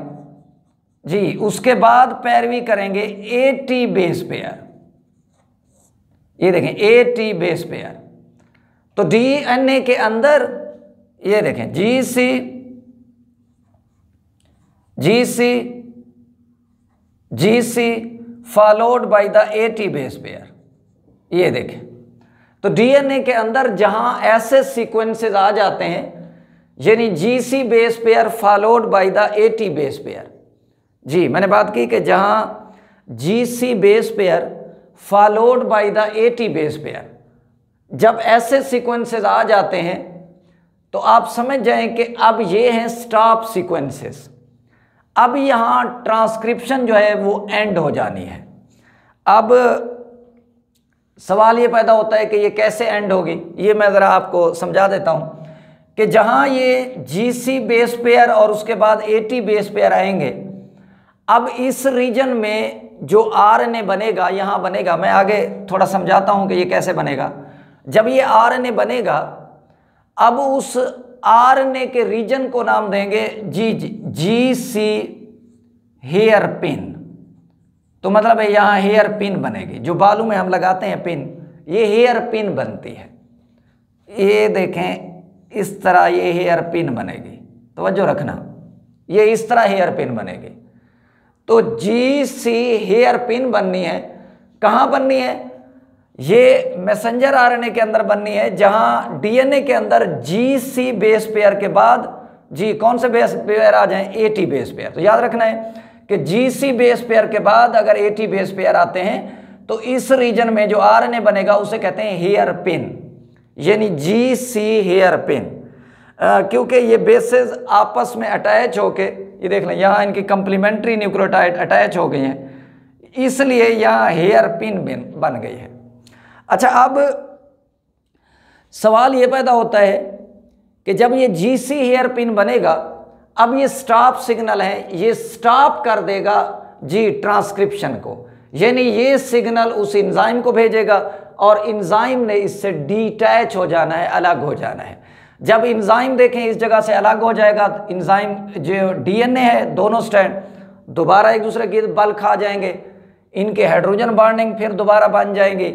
Speaker 1: जी उसके बाद पैरवी करेंगे एटी बेस पेयर। ये देखें एटी बेस पेयर। तो डीएनए के अंदर ये देखें GC GC GC followed by the AT base pair. ये देखें, तो डीएनए के अंदर जहां ऐसे सीक्वेंसेस आ जाते हैं, यानी GC base pair followed by the AT base pair जी। मैंने बात की कि जहां GC base pair followed by the AT base pair, जब ऐसे सीक्वेंसेस आ जाते हैं तो आप समझ जाएं कि अब ये हैं स्टॉप सीक्वेंसेस। अब यहां ट्रांसक्रिप्शन जो है वो एंड हो जानी है। अब सवाल ये पैदा होता है कि ये कैसे एंड होगी। ये मैं ज़रा आपको समझा देता हूं कि जहां ये जीसी बेस पेयर और उसके बाद एटी बेस पेयर आएंगे, अब इस रीजन में जो आरएनए बनेगा यहां बनेगा। मैं आगे थोड़ा समझाता हूं कि ये कैसे बनेगा। जब ये आरएनए बनेगा, अब उस आरएनए के रीजन को नाम देंगे जीसी हेयर पिन। तो मतलब है यहां हेयर पिन बनेगी, जो बालों में हम लगाते हैं पिन, ये हेयर पिन बनती है। ये देखें इस तरह ये हेयर पिन बनेगी, तवज्जो रखना, ये इस तरह हेयर पिन बनेगी। तो जीसी हेयर पिन बननी है। कहां बननी है? ये मैसेंजर आरएनए के अंदर बननी है, जहां डीएनए के अंदर जीसी बेस पेयर के बाद जी कौन से बेस पेयर आ जाएं? Eighty base pair. तो याद रखना है कि जीसी बेस पेयर के बाद अगर एटी बेस पेयर आते हैं तो इस रीजन में जो आरएनए बनेगा उसे कहते हैं हेयर पिन, यानी जीसी हेयर पिन। क्योंकि ये बेसेस आपस में अटैच होके, ये देख लें यहाँ इनकी कंप्लीमेंट्री न्यूक्लियोटाइड अटैच हो गई हैं, इसलिए यहाँ हेयर पिन बन गई है। अच्छा, अब सवाल ये पैदा होता है कि जब ये जीसी हेयर पिन बनेगा, अब ये स्टॉप सिग्नल है, ये स्टॉप कर देगा जी ट्रांसक्रिप्शन को, यानी ये सिग्नल उस एंजाइम को भेजेगा और एंजाइम ने इससे डिटैच हो जाना है, अलग हो जाना है। जब एंजाइम देखें इस जगह से अलग हो जाएगा, एंजाइम जो डीएनए है दोनों स्ट्रैंड दोबारा एक दूसरे की बल खा जाएंगे, इनके हाइड्रोजन बॉन्डिंग फिर दोबारा बन जाएंगी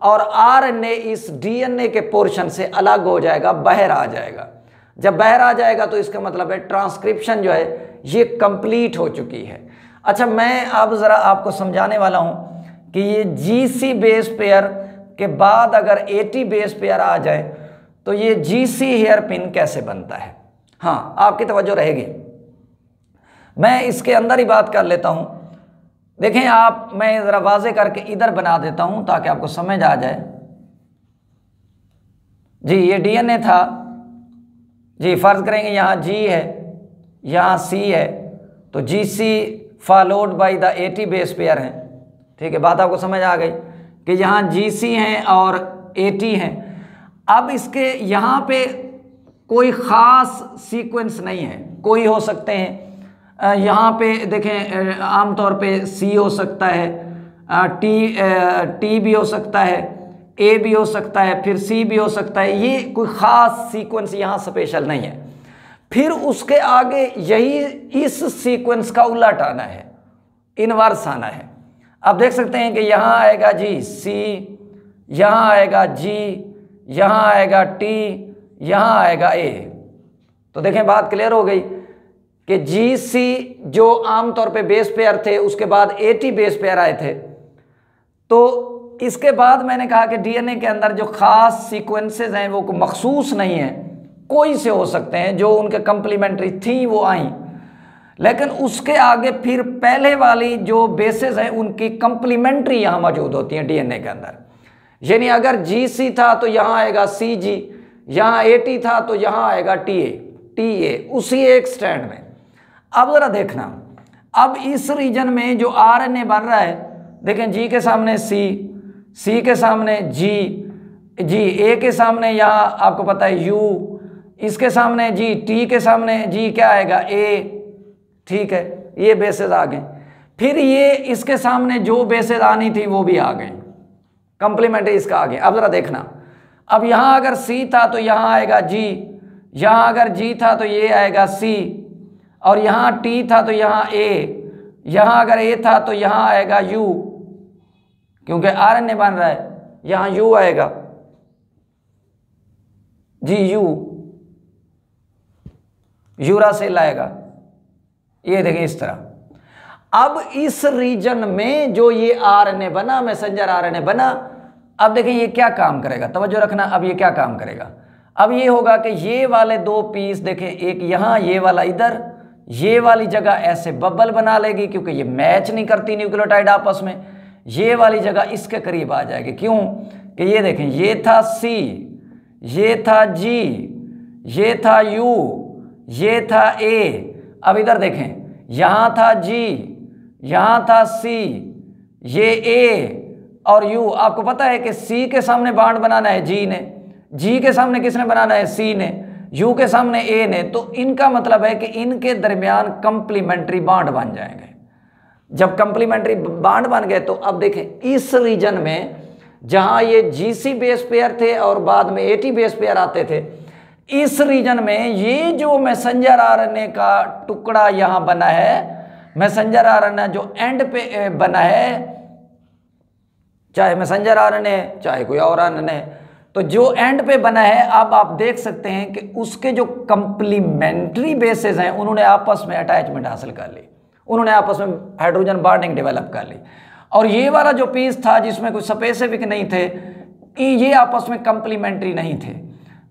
Speaker 1: और आरएनए इस डीएनए के पोर्शन से अलग हो जाएगा, बाहर आ जाएगा। जब बाहर आ जाएगा तो इसका मतलब है ट्रांसक्रिप्शन जो है ये कंप्लीट हो चुकी है। अच्छा, मैं अब ज़रा आपको समझाने वाला हूँ कि ये जीसी बेस पेयर के बाद अगर एटी बेस पेयर आ जाए तो ये जीसी हेयर पिन कैसे बनता है। हाँ, आपकी तवज्जो रहेगी। मैं इसके अंदर ही बात कर लेता हूँ। देखें आप, मैं ज़रा वाज़े करके इधर बना देता हूँ ताकि आपको समझ आ जाए। जी ये डीएनए था जी, फ़र्ज़ करेंगे यहाँ जी है, यहाँ सी है, तो G C followed by the AT base pair हैं। ठीक है, बात आपको समझ आ गई कि यहाँ जी सी हैं और एटी हैं। अब इसके यहाँ पे कोई ख़ास सीक्वेंस नहीं है, कोई हो सकते हैं। यहाँ पे देखें आमतौर पे सी हो सकता है, टी भी हो सकता है, ए भी हो सकता है, फिर सी भी हो सकता है। ये कोई ख़ास सीक्वेंस यहाँ स्पेशल नहीं है। फिर उसके आगे यही इस सीक्वेंस का उलट आना है, इनवर्स आना है। आप देख सकते हैं कि यहाँ आएगा जी सी, यहाँ आएगा जी, यहाँ आएगा टी, यहाँ आएगा ए। तो देखें बात क्लियर हो गई कि जी सी जो आमतौर पे बेस पेयर थे, उसके बाद एटी बेस पेयर आए थे। तो इसके बाद मैंने कहा कि डीएनए के अंदर जो ख़ास सीक्वेंसेस हैं वो मखसूस नहीं है, कोई से हो सकते हैं जो उनके कंप्लीमेंट्री थी वो आई, लेकिन उसके आगे फिर पहले वाली जो बेसेस हैं उनकी कंप्लीमेंट्री यहाँ मौजूद होती हैं डीएनए के अंदर। यानी अगर GC था तो यहां आएगा CG, यहां AT था तो यहां आएगा TA उसी एक स्ट्रैंड में। अब जरा देखना, अब इस रीजन में जो RNA बन रहा है, देखें G के सामने C के सामने G, A के सामने यहाँ आपको पता है U, इसके सामने G, T के सामने G क्या आएगा A, ठीक है, ये बेसेस आ गए। फिर ये इसके सामने जो बेसेस आनी थी वो भी आ गए, कंप्लीमेंट्री इसका आ गया। अब जरा देखना, अब यहाँ अगर C था तो यहाँ आएगा G, यहाँ अगर G था तो ये आएगा C, और यहाँ T था तो यहाँ A, यहाँ अगर A था तो यहाँ आएगा U, क्योंकि RNA बन रहा है, यहाँ U आएगा GU, यूरासिल आएगा, ये देखें इस तरह। अब इस रीजन में जो ये RNA बना, मैसेंजर RNA बना, अब देखें ये क्या काम करेगा, तवज्जो रखना। अब ये क्या काम करेगा, अब ये होगा कि ये वाले दो पीस देखें, एक यहाँ, ये वाला इधर, ये वाली जगह ऐसे बबल बना लेगी क्योंकि ये मैच नहीं करती न्यूक्लियोटाइड आपस में, ये वाली जगह इसके करीब आ जाएगी। क्यों कि ये देखें, ये था C, ये था G, ये था U, ये था A। अब इधर देखें, यहाँ था G, यहाँ था C, ये A और U। आपको पता है कि C के सामने बांड बनाना है G ने, G के सामने किसने बनाना है C ने, U के सामने A ने। तो इनका मतलब है कि इनके दरमियान कंप्लीमेंट्री बांड बन जाएंगे। जब कंप्लीमेंट्री बांड बन गए तो अब देखें इस रीजन में जहां ये GC बेस पेयर थे और बाद में AT बेस पेयर आते थे, इस रीजन में ये जो मैसेंजर RNA का टुकड़ा यहां बना है, मैसेंजर RNA जो एंड पे बना है, चाहे मैसेंजर RNA चाहे कोई और RNA, तो जो एंड पे बना है, अब आप देख सकते हैं कि उसके जो कंप्लीमेंट्री बेसेस हैं उन्होंने आपस में अटैचमेंट हासिल कर ली, उन्होंने आपस में हाइड्रोजन बॉन्डिंग डेवलप कर ली। और ये वाला जो पीस था जिसमें कुछ स्पेसिफिक नहीं थे, ये आपस में कंप्लीमेंट्री नहीं थे।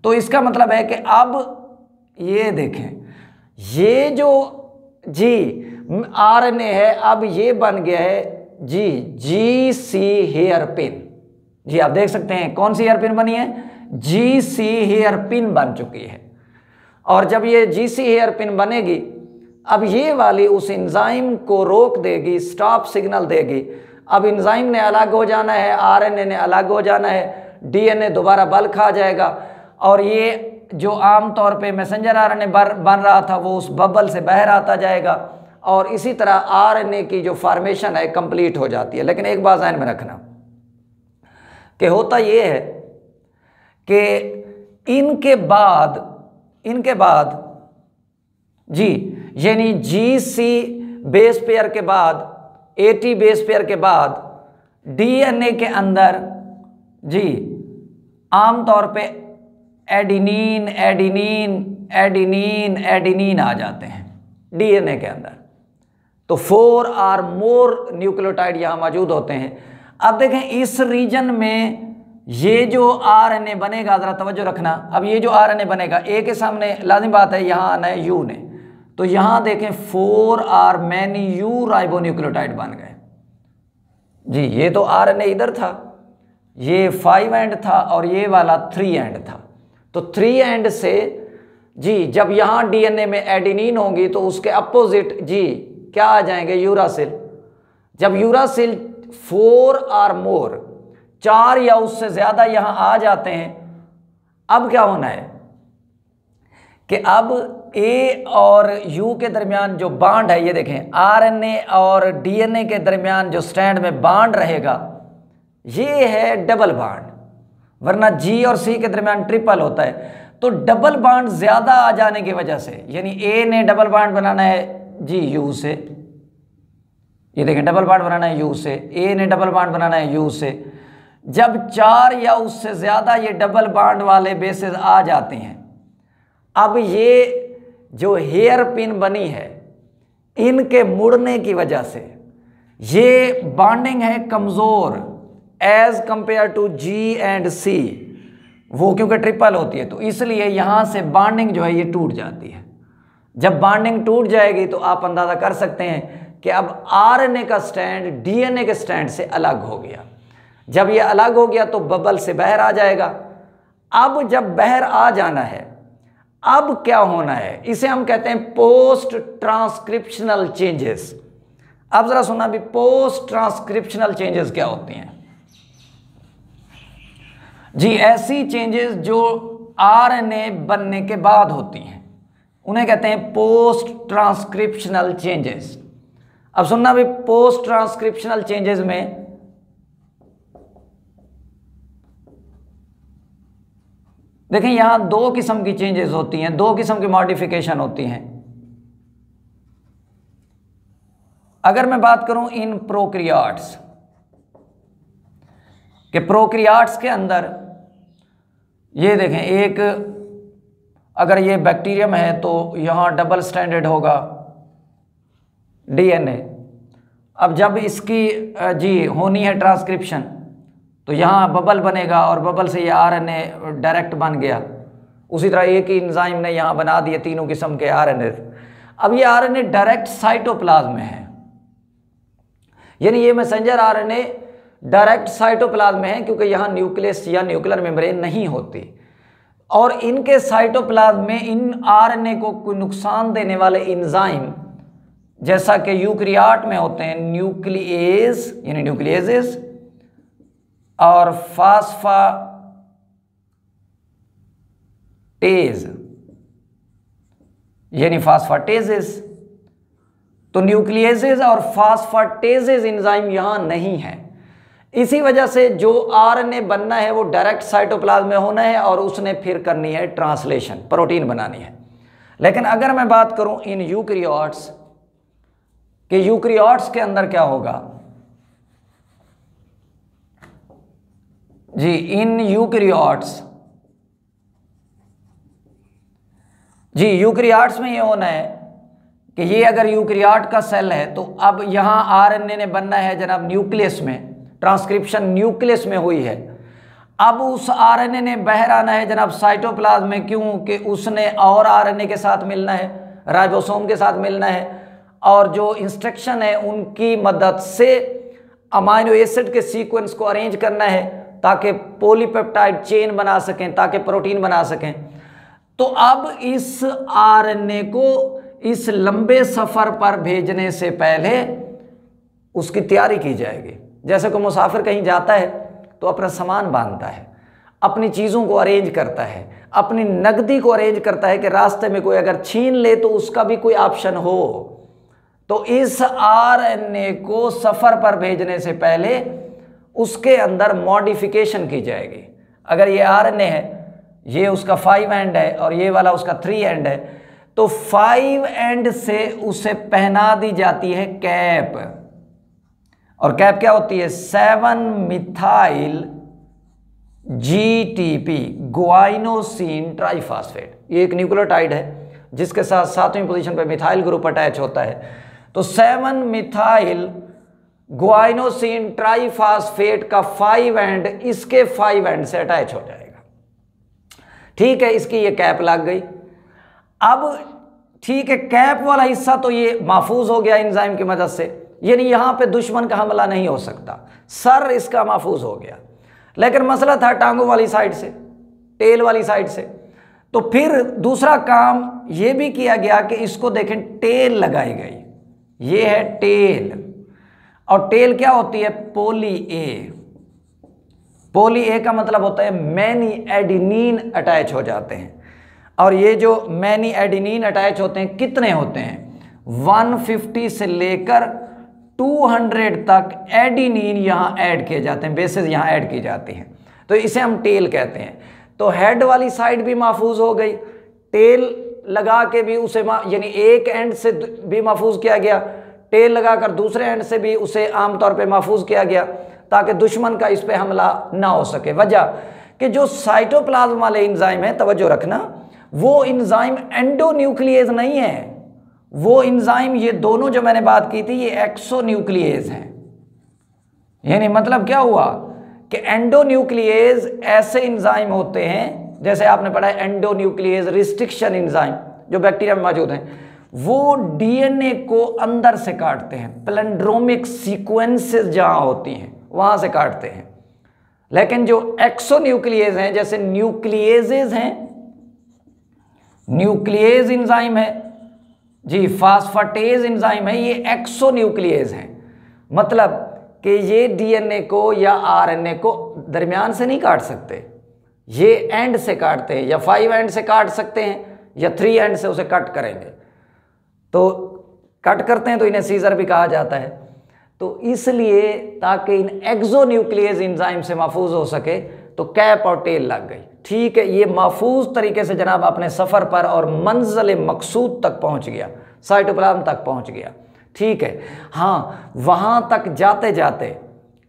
Speaker 1: तो इसका मतलब है कि अब ये देखें, ये जो RNA है अब ये बन गया है GC हेयर पिन। जी आप देख सकते हैं कौन सी हेयर पिन बनी है, GC हेयर पिन बन चुकी है। और जब ये GC हेयर पिन बनेगी, अब ये वाली उस एंजाइम को रोक देगी, स्टॉप सिग्नल देगी। अब एंजाइम ने अलग हो जाना है, RNA ने अलग हो जाना है, DNA दोबारा बल खा जाएगा, और ये जो आम तौर पे मैसेंजर RNA बन रहा था वो उस बबल से बाहर आता जाएगा, और इसी तरह RNA की जो फॉर्मेशन है कंप्लीट हो जाती है। लेकिन एक बात ध्यान में रखना कि होता ये है कि इनके बाद जी, यानी GC बेस पेयर के बाद, AT बेस पेयर के बाद DNA के अंदर जी आमतौर पे एडिनिन एडिनिन एडिनिन एडिनिन आ जाते हैं DNA के अंदर। तो 4 और मोर न्यूक्लियोटाइड यहाँ मौजूद होते हैं। अब देखें इस रीजन में ये जो RNA बनेगा, ज़रा तवज्जो रखना, अब ये जो RNA बनेगा, A के सामने लाजिम बात है यहाँ आना है U ने, तो यहाँ देखें 4 और मैनी U राइबोन्यूक्लियोटाइड बन गए जी। ये तो RNA इधर था, ये 5 एंड था और ये वाला 3 एंड था। तो 3 एंड से जी जब यहाँ DNA में एडिनिन होगी तो उसके अपोजिट जी क्या आ जाएंगे, यूरासिल। जब यूरासिल 4 और मोर, 4 या उससे ज्यादा यहां आ जाते हैं, अब क्या होना है कि अब A और U के दरमियान जो बांड है, ये देखें RNA और DNA के दरमियान जो स्टैंड में बांड रहेगा ये है डबल बांड, वरना G और C के दरमियान ट्रिपल होता है। तो डबल बांड ज्यादा आ जाने की वजह से, यानी A ने डबल बांड बनाना है जी U से, ये देखें डबल बांड बनाना है U से, A ने डबल बांड बनाना है U से। जब 4 या उससे ज्यादा ये डबल बांड वाले बेसेस आ जाते हैं, अब ये जो हेयर पिन बनी है इनके मुड़ने की वजह से ये बॉन्डिंग है कमजोर as compare to G and C, वो क्योंकि ट्रिपल होती है, तो इसलिए यहां से बॉन्डिंग जो है ये टूट जाती है। जब बॉन्डिंग टूट जाएगी तो आप अंदाजा कर सकते हैं कि अब RNA का स्टैंड DNA के स्टैंड से अलग हो गया। जब ये अलग हो गया तो बबल से बाहर आ जाएगा। अब जब बाहर आ जाना है, अब क्या होना है, इसे हम कहते हैं पोस्ट ट्रांसक्रिप्शनल चेंजेस। अब जरा सुना भी, पोस्ट ट्रांसक्रिप्शनल चेंजेस क्या होती हैं जी? ऐसी चेंजेस जो आरएनए बनने के बाद होती हैं उन्हें कहते हैं पोस्ट ट्रांसक्रिप्शनल चेंजेस। अब सुनना भी, पोस्ट ट्रांसक्रिप्शनल चेंजेस में देखें यहां दो किस्म की चेंजेस होती हैं, दो किस्म की मॉडिफिकेशन होती हैं। अगर मैं बात करूं इन प्रोकैरियोट्स के, प्रोकैरियोट्स के अंदर ये देखें, एक अगर ये बैक्टीरियम है तो यहां डबल स्ट्रैंडेड होगा डीएनए। अब जब इसकी जी होनी है ट्रांसक्रिप्शन तो यहाँ बबल बनेगा और बबल से ये आरएनए डायरेक्ट बन गया। उसी तरह एक ही एंजाइम ने यहाँ बना दिए तीनों किस्म के आरएनए। अब ये आरएनए डायरेक्ट साइटोप्लाज्म में है, यानी ये मैसेंजर आरएनए डायरेक्ट साइटोप्लाज्म में है, क्योंकि यहाँ न्यूक्लियस या न्यूक्लियर मेम्ब्रेन नहीं होती। और इनके साइटोप्लाज्म में इन आरएनए को कोई नुकसान देने वाले एंजाइम जैसा कि यूकैरियोट में होते हैं न्यूक्लिएज यानी न्यूक्लिएजेस और फास्फाटेज यानी फास्फाटेजेस, तो न्यूक्लिएजेस और फास्फाटेजेस एंजाइम यहां नहीं है। इसी वजह से जो आरएनए बनना है वो डायरेक्ट साइटोप्लाज्म में होना है और उसने फिर करनी है ट्रांसलेशन, प्रोटीन बनानी है। लेकिन अगर मैं बात करूं इन यूकैरियोट्स के, यूकैरियोट्स के अंदर क्या होगा जी? इन यूकैरियोट्स जी, यूकैरियोट्स में ये होना है कि ये अगर यूकैरियोट का सेल है तो अब यहां आरएनए ने बनना है जनाब न्यूक्लियस में, ट्रांसक्रिप्शन न्यूक्लियस में हुई है। अब उस आरएनए ने बाहर आना है जनाब साइटोप्लाज्म में, क्योंकि उसने और आरएनए के साथ मिलना है, राइबोसोम के साथ मिलना है, और जो इंस्ट्रक्शन है उनकी मदद से अमाइनो एसिड के सीक्वेंस को अरेंज करना है ताकि पॉलीपेप्टाइड चेन बना सकें, ताकि प्रोटीन बना सकें। तो अब इस आरएनए को इस लंबे सफर पर भेजने से पहले उसकी तैयारी की जाएगी। जैसे कोई मुसाफिर कहीं जाता है तो अपना सामान बांधता है, अपनी चीज़ों को अरेंज करता है, अपनी नकदी को अरेंज करता है कि रास्ते में कोई अगर छीन ले तो उसका भी कोई ऑप्शन हो। तो इस आरएनए को सफ़र पर भेजने से पहले उसके अंदर मॉडिफिकेशन की जाएगी। अगर ये आरएनए है, ये उसका 5 एंड है और ये वाला उसका 3 एंड है, तो 5 एंड से उसे पहना दी जाती है कैप। और कैप क्या होती है? 7 मिथाइल GTP ग्वाइनोसिन ट्राइफॉस्फेट। ये एक न्यूक्लियोटाइड है जिसके साथ 7वीं पोजीशन पर मिथाइल ग्रुप अटैच होता है। तो 7 मिथाइल ग्वाइनोसिन ट्राइफॉस्फेट का 5 एंड इसके 5 एंड से अटैच हो जाएगा। ठीक है, इसकी ये कैप लग गई। अब ठीक है, कैप वाला हिस्सा तो ये महफूज हो गया एंजाइम की मदद से, यानी यहां पे दुश्मन का हमला नहीं हो सकता, सर इसका महफूज हो गया। लेकिन मसला था टांगों वाली साइड से, टेल वाली साइड से। तो फिर दूसरा काम ये भी किया गया कि इसको देखें, टेल लगाई गई। ये है टेल, और टेल क्या होती है? पोली ए। पोली ए का मतलब होता है मैनी एडिनिन अटैच हो जाते हैं। और ये जो मैनी एडिनिन अटैच होते हैं कितने होते हैं? 150 से लेकर 200 तक एडिनिन यहाँ ऐड किए जाते हैं, बेसेस यहाँ ऐड की जाती हैं। तो इसे हम टेल कहते हैं। तो हेड वाली साइड भी महफूज हो गई, टेल लगा के भी उसे यानी एक एंड से भी महफूज किया गया, टेल लगाकर दूसरे एंड से भी उसे आमतौर पे महफूज किया गया ताकि दुश्मन का इस पे हमला ना हो सके। वजह कि जो साइटोप्लाज्म वाले एंजाइम है, तवज्जो रखना, वो एंजाइम एंडोन्यूक्लिएज नहीं है। वो एंजाइम, ये दोनों जो मैंने बात की थी, ये एक्सोन्यूक्लिएज हैं। यानी मतलब क्या हुआ कि एंडोन्यूक्लिएज ऐसे एंजाइम होते हैं, जैसे आपने पढ़ा है एंडोन्यूक्लिएज रिस्ट्रिक्शन एंजाइम जो बैक्टीरिया में मौजूद हैं, वो डीएनए को अंदर से काटते हैं। पैलिंड्रोमिक सीक्वेंसेस जहां होती हैं वहां से काटते हैं। लेकिन जो एक्सोन्यूक्लियेज हैं, जैसे न्यूक्लियेजेज हैं, न्यूक्लियेज एंजाइम है जी, फास्फेटेज एंजाइम है, ये एक्सोन्यूक्लियेज हैं। मतलब कि ये डीएनए को या आरएनए को दरमियान से नहीं काट सकते, ये एंड से काटते हैं, या 5 एंड से काट सकते हैं या 3 एंड से उसे कट करेंगे। तो कट करते हैं तो इन्हें सीजर भी कहा जाता है। तो इसलिए ताकि इन एक्सोन्यूक्लियेज एंजाइम से महफूज हो सके तो कैप और टेल लग गई। ठीक है, ये महफूज तरीके से जनाब अपने सफ़र पर और मंजिल मकसूद तक पहुंच गया, साइटोप्लाज्म तक पहुंच गया। ठीक है, हाँ, वहाँ तक जाते जाते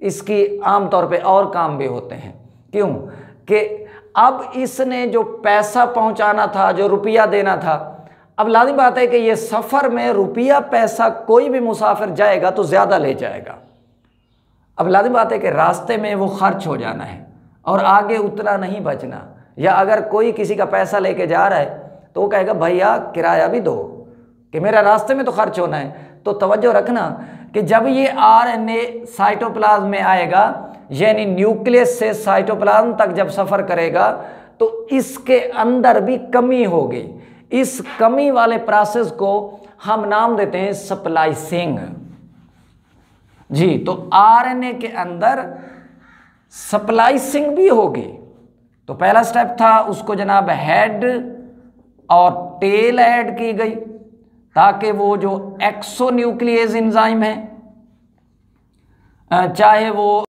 Speaker 1: इसकी आमतौर पे और काम भी होते हैं। क्यों कि अब इसने जो पैसा पहुंचाना था, जो रुपया देना था, अब लाजिम बात है कि ये सफ़र में रुपया पैसा कोई भी मुसाफिर जाएगा तो ज़्यादा ले जाएगा। अब लाजिम बात है कि रास्ते में वो खर्च हो जाना है और आगे उतना नहीं बचना। या अगर कोई किसी का पैसा लेके जा रहा है तो वो कहेगा भैया किराया भी दो, कि मेरा रास्ते में तो खर्च होना है। तो तवज्जो रखना कि जब ये आरएनए साइटोप्लाज्म में आएगा, यानी न्यूक्लियस से साइटोप्लाज्म तक जब सफ़र करेगा, तो इसके अंदर भी कमी होगी। इस कमी वाले प्रोसेस को हम नाम देते हैं स्प्लाइसिंग जी। तो आरएनए के अंदर स्प्लाइसिंग भी होगी। तो पहला स्टेप था, उसको जनाब हेड और टेल ऐड की गई ताकि वो जो एक्सोन्यूक्लियेज एंजाइम है, चाहे वो